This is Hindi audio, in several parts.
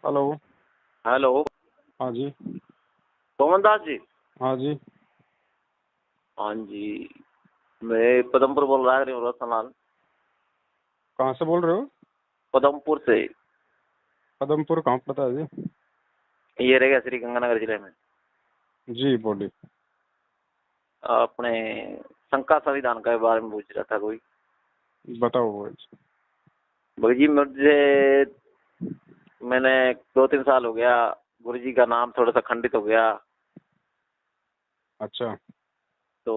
हेलो। हेलो। हाँ जी। पवन दास जी। हाँ जी। हाँ जी, मैं पदमपुर बोल रहा हूँ, रोशनलाल। कहाँ से बोल रहे हो? पदमपुर से। पदमपुर कहाँ पड़ता है जी? ये रहेगा श्री गंगानगर जिले में। जी बोलिए। अपने शंका संविधान के बारे में पूछ रहा था कोई। बताओ भाई। भाई जी मैंने 2-3 साल हो गया, गुरु जी का नाम थोड़ा सा खंडित हो गया, अच्छा। तो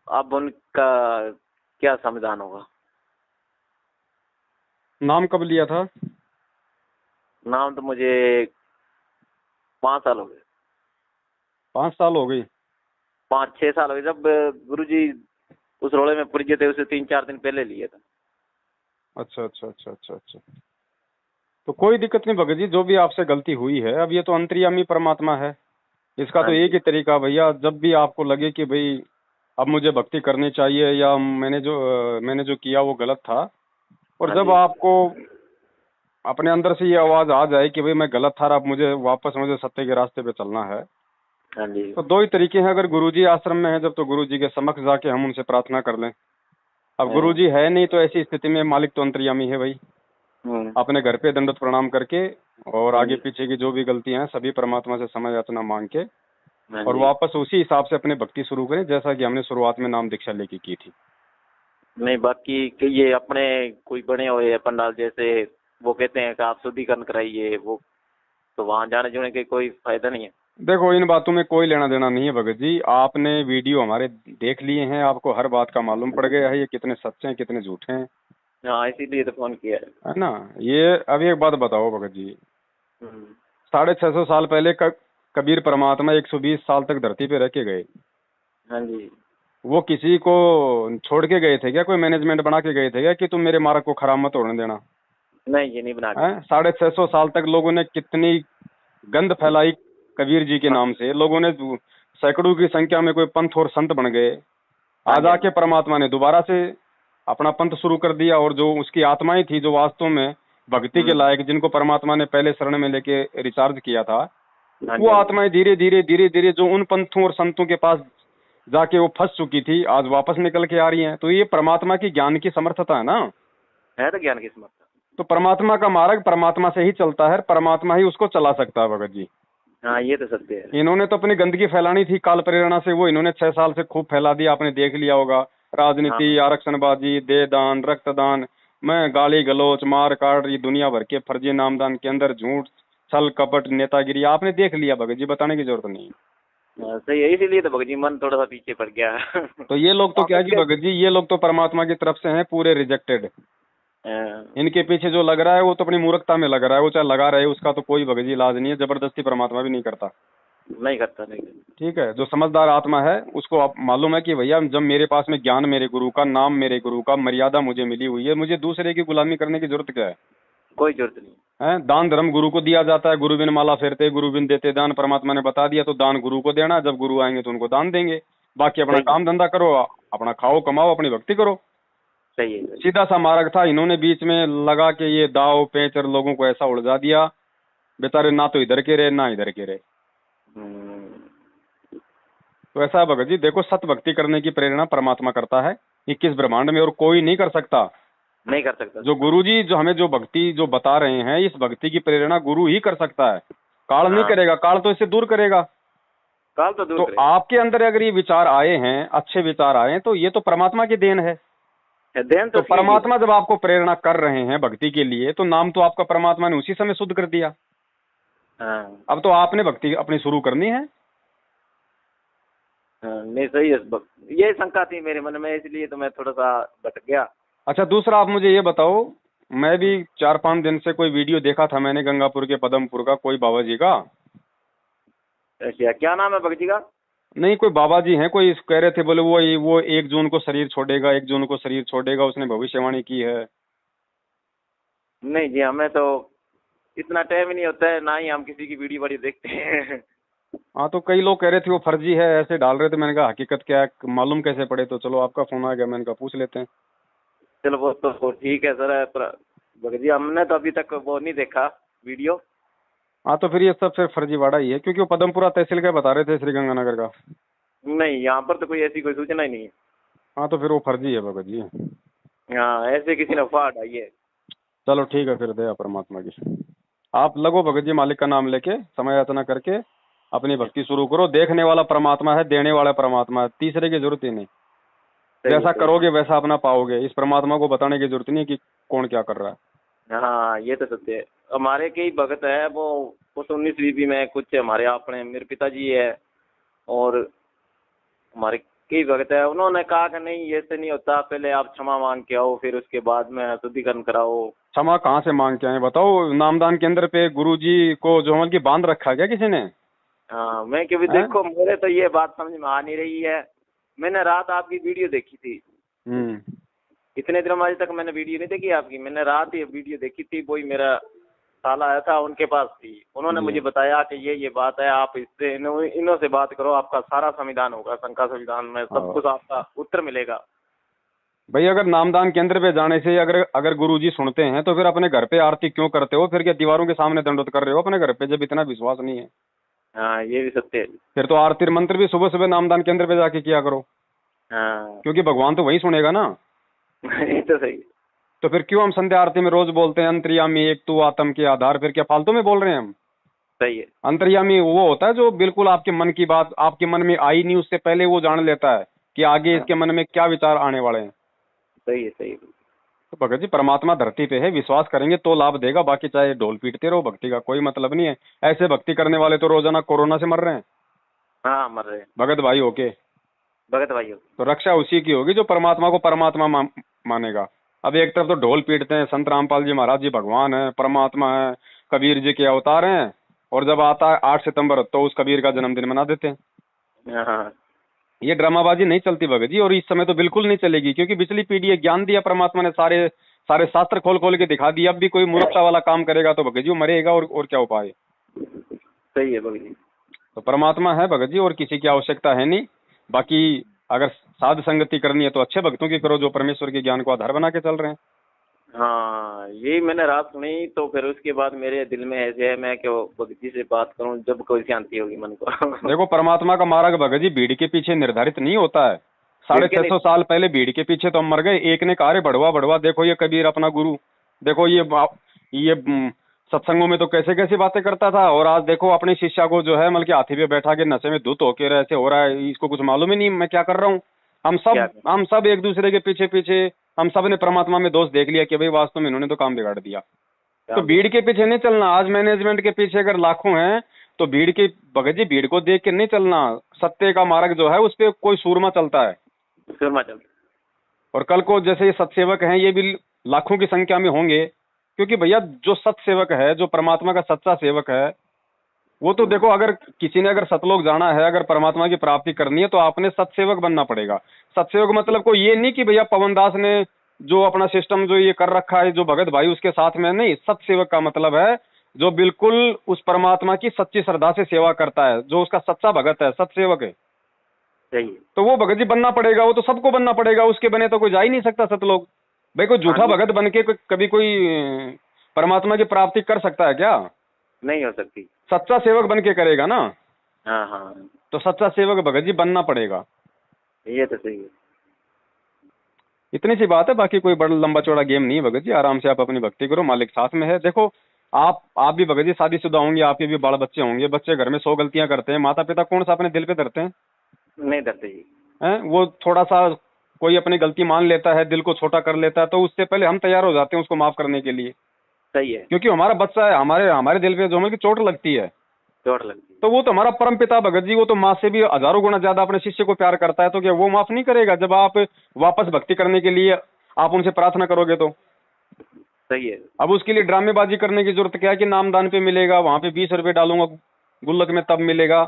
अब उनका क्या संविधान होगा? नाम कब लिया था? नाम तो मुझे 5 साल हो गए। 5 साल हो गई? 5-6 साल हो गए। जब गुरु जी उस रोड़े में पड़ गए थे, उसे 3-4 दिन पहले लिए था। अच्छा अच्छा अच्छा अच्छा अच्छा। तो कोई दिक्कत नहीं भगत जी, जो भी आपसे गलती हुई है, अब ये तो अंतर्यामी परमात्मा है। इसका हाँ तो एक जी। ही तरीका भैया, जब भी आपको लगे कि भाई अब मुझे भक्ति करनी चाहिए या मैंने जो किया वो गलत था, और हाँ जब जी। आपको अपने अंदर से ये आवाज आ जाए कि भाई मैं गलत था, अब मुझे सत्य के रास्ते पे चलना है, हाँ जी। तो दो ही तरीके हैं। अगर गुरुजी आश्रम में है जब, तो गुरुजी के समक्ष जाके हम उनसे प्रार्थना कर लें। अब गुरुजी है नहीं तो ऐसी स्थिति में मालिक तो अंतर्यामी है भाई। हम्म। अपने घर पे दंडवत प्रणाम करके और हाँ आगे जी। पीछे की जो भी गलतियां हैं सभी परमात्मा से क्षमा याचना मांग के हाँ और जी। वापस उसी हिसाब से अपनी भक्ति शुरू करें, जैसा कि हमने शुरुआत में नाम दीक्षा लेके की थी। नहीं, बाकी कि ये अपने कोई बने हुए हैं पंडाल, जैसे वो कहते हैं कि आप शुद्धिकरण कराइए, वो तो वहां जाने जुड़ने के कोई फायदा नहीं है। देखो, इन बातों में कोई लेना देना नहीं है भगत जी। आपने वीडियो हमारे देख लिए हैं, आपको हर बात का मालूम पड़ गया है ये कितने सच्चे हैं कितने झूठे हैं, हाँ, इसीलिए तो फोन किया है। है ना। ये अब एक बात बताओ भगत जी, हम्म। 650 साल पहले कबीर परमात्मा 120 साल तक धरती पे रह के गए। हाँ जी। वो किसी को छोड़ के गए थे क्या? कोई मैनेजमेंट बना के गए थे क्या कि तुम मेरे मार्ग को खराब मत होने देना? नहीं, ये नहीं बना के है, 650 साल तक लोगों ने कितनी गंद फैलाई कबीर जी के हाँ। नाम से। लोगों ने सैकड़ों की संख्या में कोई पंथ और संत बन गए। हाँ आज जी। हाँ आके जी। परमात्मा ने दोबारा से अपना पंथ शुरू कर दिया, और जो उसकी आत्माएं थी जो वास्तव में भक्ति के हम्म। लायक, जिनको परमात्मा ने पहले शरण में लेके रिचार्ज किया था, हाँ वो जी। हाँ जी। आत्माएं धीरे धीरे जो उन पंथों और संतों के पास जाके वो फंस चुकी थी, आज वापस निकल के आ रही हैं। तो ये परमात्मा की ज्ञान की समर्थता है ना। है तो ज्ञान की समर्थ। तो परमात्मा का मार्ग परमात्मा से ही चलता है, परमात्मा ही उसको चला सकता है भगत जी। हाँ, ये तो सत्य है। इन्होंने तो अपनी गंदगी फैलानी थी काल प्रेरणा से, वो इन्होंने 6 साल से खूब फैला दिया। आपने देख लिया होगा, राजनीति, हाँ। आरक्षणबाजी, देहदान, रक्तदान में गाली गलौच, मार काट, ये दुनिया भर के फर्जी नामदान के अंदर झूठ, छल कपट, नेतागिरी आपने देख लिया भगत जी, बताने की जरूरत नहीं। सही है, इसीलिए तो भगत जी मन थोड़ा सा पीछे पड़ गया। तो ये लोग तो आप क्या कि इसके। भगत जी, ये लोग तो परमात्मा की तरफ से हैं पूरे रिजेक्टेड। हाँ, इनके पीछे जो लग रहा है वो तो अपनी मूर्खता में लग रहा है, वो चाहे लगा रहे, उसका तो कोई भगत जी इलाज नहीं है। जबरदस्ती परमात्मा भी नहीं करता। नहीं करता, नहीं करता। ठीक है, जो समझदार आत्मा है उसको आप मालूम है कि भैया जब मेरे पास में ज्ञान मेरे गुरु का, नाम मेरे गुरु का, मर्यादा मुझे मिली हुई है, मुझे दूसरे की गुलामी करने की जरूरत क्या है? कोई जरूरत नहीं। हैं, दान धर्म गुरु को दिया जाता है, गुरु बिन माला फेरते गुरु बिन देते दान, परमात्मा ने बता दिया। तो दान गुरु को देना, जब गुरु आएंगे तो उनको दान देंगे। बाकी अपना सही है। काम धंधा करो, अपना खाओ कमाओ, अपनी भक्ति करो। सही है, सही सीधा सा मार्ग था। इन्होंने बीच में लगा के ये दाव पेच और लोगों को ऐसा उलझा दिया, बेचारे ना तो इधर के रहे ना इधर के रहे। है। तो ऐसा है भगत जी, देखो, सत भक्ति करने की प्रेरणा परमात्मा करता है 21 ब्रह्मांड में, और कोई नहीं कर सकता। नहीं कर सकता। जो गुरुजी जो हमें जो भक्ति जो बता रहे हैं, इस भक्ति की प्रेरणा गुरु ही कर सकता है। काल नहीं हाँ, करेगा, काल तो इससे दूर करेगा। काल तो दूर तो करेगा। आपके अंदर अगर ये विचार आए हैं, अच्छे विचार आए हैं, तो ये तो परमात्मा की देन है। ध्यान तो तो उसकी ही है। परमात्मा जब आपको प्रेरणा कर रहे हैं भक्ति के लिए, तो नाम तो आपका परमात्मा ने उसी समय शुद्ध कर दिया। हाँ। अब तो आपने भक्ति अपनी शुरू करनी है। हाँ, नहीं सही है। ये शंका थी मेरे मन में, इसलिए तो मैं थोड़ा सा भटक गया। अच्छा, दूसरा आप मुझे ये बताओ, मैं भी 4-5 दिन से कोई वीडियो देखा था मैंने गंगापुर के पदमपुर का, कोई बाबा जी का। अच्छा, क्या नाम है भगत जी का? नहीं, कोई बाबा जी हैं, कोई कह रहे थे, बोले वो 1 जून को शरीर छोड़ेगा, 1 जून को शरीर छोड़ेगा, उसने भविष्यवाणी की है। नहीं जी, हमें तो इतना टाइम ही नहीं होता है, ना ही हम किसी की वीडियो वीडियो देखते हैं। हाँ, तो कई लोग कह रहे थे वो फर्जी है, ऐसे डाल रहे थे। मैंने कहा हकीकत क्या है, मालूम कैसे पड़े? तो चलो आपका फोन आ गया, मैंने कहा पूछ लेते हैं। चलो, वो तो ठीक है सर, पर भगत जी हमने तो अभी तक वो नहीं देखा वीडियो। हाँ तो फिर ये सब फिर फर्जीवाड़ा ही है, क्योंकि वो पदमपुरा तहसील का बता रहे थे, श्रीगंगानगर का। नहीं, यहाँ पर तो कोई ऐसी कोई सूचना ही नहीं है। हाँ तो फिर वो फर्जी है भगत जी। हाँ, ऐसे किसी ने अफवाह उड़ाई है। चलो ठीक है, फिर दया परमात्मा की। आप लगो भगत जी, मालिक का नाम लेके, समय याचना करके अपनी भक्ति शुरू करो। देखने वाला परमात्मा है, देने वाला परमात्मा है, तीसरे की जरूरत ही नहीं। सही है, जैसा सही करोगे वैसा अपना पाओगे। इस परमात्मा को बताने की जरूरत नहीं कि कौन क्या कर रहा है। है। हाँ, ये तो सत्य है। हमारे कई भगत है, वो उस 19 में कुछ हमारे अपने मेरे पिताजी है, और हमारे कई भगत है, उन्होंने कहा कि नहीं ऐसे नहीं होता, पहले आप क्षमा मांग के आओ, फिर उसके बाद में शुद्धिकरण कराओ। क्षमा कहाँ से मांग के आए बताओ? नामदान केंद्र पे गुरुजी को जो मतलब की बांध रखा क्या किसी ने? हाँ, मैं क्योंकि हैं? देखो मुझे तो ये बात समझ में आ नहीं रही है। मैंने रात आपकी वीडियो देखी थी। हम्म। इतने दिनों में आज तक मैंने वीडियो नहीं देखी आपकी। मैंने रात ये वीडियो देखी थी, वही मेरा साला आया था, उनके पास थी। उन्होंने मुझे बताया कि ये बात है, आप इससे इन्हों से बात करो, आपका सारा संविधान होगा, शंका संविधान में सब कुछ आपका उत्तर मिलेगा। भाई अगर नामदान केंद्र पे जाने से अगर अगर गुरुजी सुनते हैं तो फिर अपने घर पे आरती क्यों करते हो? फिर क्या दीवारों के सामने दंडोत कर रहे हो अपने घर पे, जब इतना विश्वास नहीं है? हाँ, ये भी सत्य है। फिर तो आरती मंत्र भी सुबह सुबह नामदान केंद्र पे जाके किया करो, हाँ। क्योंकि भगवान तो वही सुनेगा ना। ये तो सही है। तो फिर क्यों हम संध्या आरती में रोज बोलते हैं अंतर्यामी एक तू आत्म के आधार? फिर क्या फालतू में बोल रहे हैं हम? सही है। अंतर्यामी वो होता है जो बिल्कुल आपके मन की बात आपके मन में आई नहीं उससे पहले वो जान लेता है कि आगे इसके मन में क्या विचार आने वाले हैं। सही है, सही है। तो भगत जी परमात्मा धरती पे है, विश्वास करेंगे तो लाभ देगा, बाकी चाहे ढोल पीटते रहो, भक्ति का कोई मतलब नहीं है। ऐसे भक्ति करने वाले तो रोजाना कोरोना से मर रहे हैं हाँ, मर रहे हैं। भगत भाई होके। भगत भाई हो। तो रक्षा उसी की होगी जो परमात्मा को परमात्मा मानेगा। अब एक तरफ तो ढोल पीटते हैं, संत रामपाल जी महाराज जी भगवान है, परमात्मा है, कबीर जी के अवतार हैं, और जब आता है 8 सितंबर तो उस कबीर का जन्मदिन मना देते हैं। हाँ। ये ड्रामाबाजी नहीं चलती भगत जी, और इस समय तो बिल्कुल नहीं चलेगी, क्योंकि पिछली पीढ़ी है, ज्ञान दिया परमात्मा ने, सारे सारे शास्त्र खोल खोल के दिखा दिया। अब भी कोई मूर्खता वाला काम करेगा तो भगत जी वो मरेगा, और क्या उपाय? सही है भगत जी। तो परमात्मा है भगत जी, और किसी की आवश्यकता है नहीं। बाकी अगर साध संगति करनी है तो अच्छे भक्तों की करो जो परमेश्वर के ज्ञान को आधार बना के चल रहे हैं। हाँ, यही मैंने रात सुनी, तो फिर उसके बाद मेरे दिल में ऐसे है, मैं क्यों भगत जी से बात करूं, जब कोई शांति होगी मन को। देखो परमात्मा का मार्ग भगत जी भीड़ के पीछे निर्धारित नहीं होता है। 650 साल पहले भीड़ के पीछे तो हम मर गए। एक ने कहा रे बढ़वा बढ़वा, देखो ये कबीर अपना गुरु, देखो ये सत्संगों में तो कैसे कैसी बातें करता था, और आज देखो अपनी शिष्या को जो है मतलब कि हाथी पे बैठा के नशे में धुत होके ऐसे हो रहा है, इसको कुछ मालूम ही नहीं मैं क्या कर रहा हूँ। हम सब एक दूसरे के पीछे पीछे, हम सब ने परमात्मा में दोष देख लिया कि भाई वास्तव में इन्होंने तो काम बिगाड़ दिया। तो भीड़ के पीछे नहीं चलना। आज मैनेजमेंट के पीछे अगर लाखों हैं तो भीड़ की भगत जी भीड़ को देख के नहीं चलना। सत्य का मार्ग जो है उस पर कोई सूरमा चलता है। सूरमा चलता। और कल को जैसे ये सत्सेवक हैं ये भी लाखों की संख्या में होंगे, क्योंकि भैया जो सत्सेवक है, जो परमात्मा का सच्चा सेवक है, वो तो देखो अगर किसी ने अगर सतलोक जाना है, अगर परमात्मा की प्राप्ति करनी है तो आपने सत्सेवक बनना पड़ेगा। सत्सेवक मतलब को ये नहीं कि भैया पवन दास ने जो अपना सिस्टम जो ये कर रखा है जो भगत भाई उसके साथ में नहीं। सत्सेवक का मतलब है जो बिल्कुल उस परमात्मा की सच्ची श्रद्धा से सेवा करता है, जो उसका सच्चा भगत है, सत्सेवक है। सही। तो वो भगत जी बनना पड़ेगा, वो तो सबको बनना पड़ेगा, उसके बने तो कोई जा ही नहीं सकता सतलोक। भाई कोई झूठा भगत बन के कभी कोई परमात्मा की प्राप्ति कर सकता है क्या? नहीं हो सकती। सच्चा सेवक बन के करेगा ना। हाँ हाँ। तो सच्चा सेवक भगत जी बनना पड़ेगा। ये तो सही है। इतनी सी बात है, बाकी कोई बड़ा लंबा चौड़ा गेम नहीं है भगत जी। आराम से आप अपनी भक्ति करो, मालिक साथ में है। देखो आप भी भगत जी शादीशुदा होंगे, आपके भी बाल बच्चे होंगे। बच्चे घर में 100 गलतियां करते हैं, माता पिता कौन सा अपने दिल पे धरते हैं? नहीं धरते जी। हैं? वो थोड़ा सा कोई अपनी गलती मान लेता है, दिल को छोटा कर लेता है, तो उससे पहले हम तैयार हो जाते हैं उसको माफ करने के लिए। सही है। क्योंकि हमारा बच्चा है, हमारे दिल पे जो हमें चोट लगती है, चोट लगती है। तो वो तो हमारा परम पिता भगत जी, वो तो माँ से भी हजारों गुना ज्यादा अपने शिष्य को प्यार करता है। तो क्या वो माफ नहीं करेगा जब आप वापस भक्ति करने के लिए आप उनसे प्रार्थना करोगे तो? सही है। अब उसके लिए ड्रामेबाजी करने की जरूरत क्या है कि नामदान पे मिलेगा, वहां पे 20 रुपए डालूंगा गुल्लक में तब मिलेगा।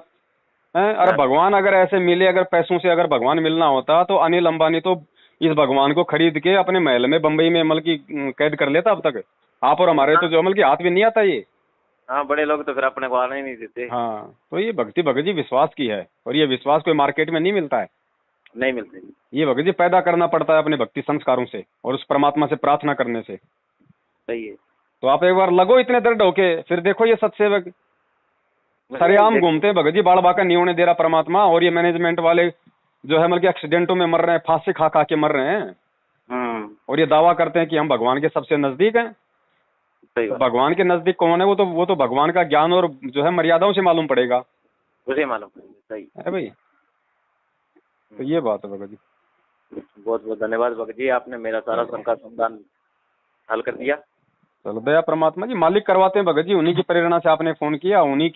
हैं? अरे भगवान अगर ऐसे मिले, अगर पैसों से अगर भगवान मिलना होता तो अनिल अंबानी तो इस भगवान को खरीद के अपने महल में बंबई में अमल की कैद कर लेता अब तक। आप और हमारे तो जो अमल की हाथ में नहीं आता ये। हाँ, बड़े लोग तो फिर अपने को आने ही नहीं देते। हाँ, तो ये भक्ति भगत जी विश्वास की है, और ये विश्वास कोई मार्केट में नहीं मिलता है। नहीं मिलते। ये भगत जी पैदा करना पड़ता है अपने भक्ति संस्कारों से और उस परमात्मा से प्रार्थना करने से। सही है। तो आप एक बार लगो इतने दर्द होके, फिर देखो ये सत्सेवक सरेआम घूमते हैं भगत जी, बाल बाका नहीं होने दे रहा परमात्मा, और ये मैनेजमेंट वाले जो है मतलब एक्सीडेंटों में मर रहे हैं, फांसी खा खा के मर रहे हैं, और ये दावा करते हैं कि हम भगवान के सबसे नजदीक हैं। सही तो बात। भगवान के नजदीक कौन है? वो तो भगवान का ज्ञान और जो है मर्यादाओं से मालूम पड़ेगा, मुझे मालूम है, सही है भाई। तो ये बात है भगत जी। बहुत बहुत धन्यवाद भगत जी, आपने मेरा सारा शंका समाधान हल कर दिया। चलो दया परमात्मा जी, मालिक करवाते हैं भगत जी, उन्हीं की प्रेरणा से आपने फोन किया, उन्हीं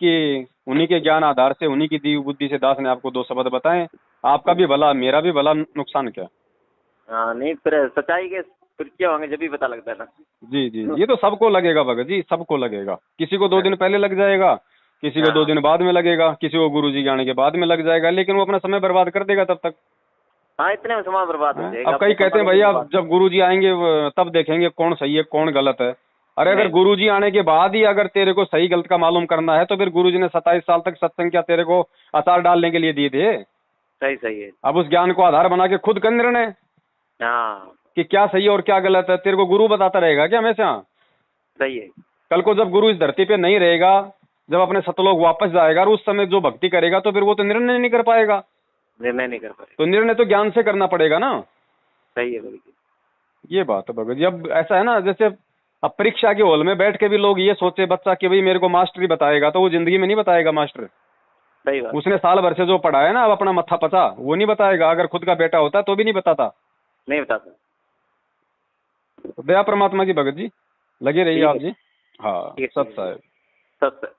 के ज्ञान आधार से, उन्हीं की दी बुद्धि से दास ने आपको दो शब्द बताए। आपका भी भला, मेरा भी भला, नुकसान क्या। हाँ नहीं, फिर सच्चाई के फिर क्या होंगे जब भी पता लगता है ना। जी जी, ये तो सबको लगेगा भगत जी, सबको लगेगा। किसी को 2 दिन पहले लग जाएगा, किसी को 2 दिन बाद में लगेगा, किसी को गुरुजी के आने के बाद में लग जाएगा, लेकिन वो अपना समय बर्बाद कर देगा तब तक। हाँ, इतने में समय बर्बाद हो जाएगा। अब कई कहते हैं भैया जब गुरुजी आएंगे तब देखेंगे कौन सही है कौन गलत है। अरे अगर गुरुजी आने के बाद ही अगर तेरे को सही गलत का मालूम करना है, तो फिर गुरुजी ने 27 साल तक सत्संग क्या तेरे को अचार डालने के लिए दिए थे? सही है। अब उस ज्ञान को आधार बना के खुद कर निर्णय हाँ, कि क्या सही है और क्या गलत है। तेरे को गुरु बताता रहेगा क्या हमेशा? सही है। कल को जब गुरु इस धरती पे नहीं रहेगा, जब अपने सतलोक वापस जाएगा और उस समय जो भक्ति करेगा, तो फिर वो तो निर्णय नहीं कर पाएगा। निर्णय नहीं कर पाए। तो निर्णय तो ज्ञान से करना पड़ेगा ना। सही है भगत जी। ये बात है भगत जी। अब ऐसा है ना, जैसे अब परीक्षा के हॉल में बैठ के भी लोग ये सोचे बच्चा कि भाई मेरे को मास्टर ही बताएगा, तो वो जिंदगी में नहीं बताएगा मास्टर। सही बात। उसने साल भर से जो पढ़ा है ना, अब अपना मत्था पचा, वो नहीं बताएगा। अगर खुद का बेटा होता तो भी नहीं बताता। नहीं बताता। तो दया परमात्मा की भगत जी, लगे रहिए आप जी। हाँ, ठीक है। सत साहेब। सत।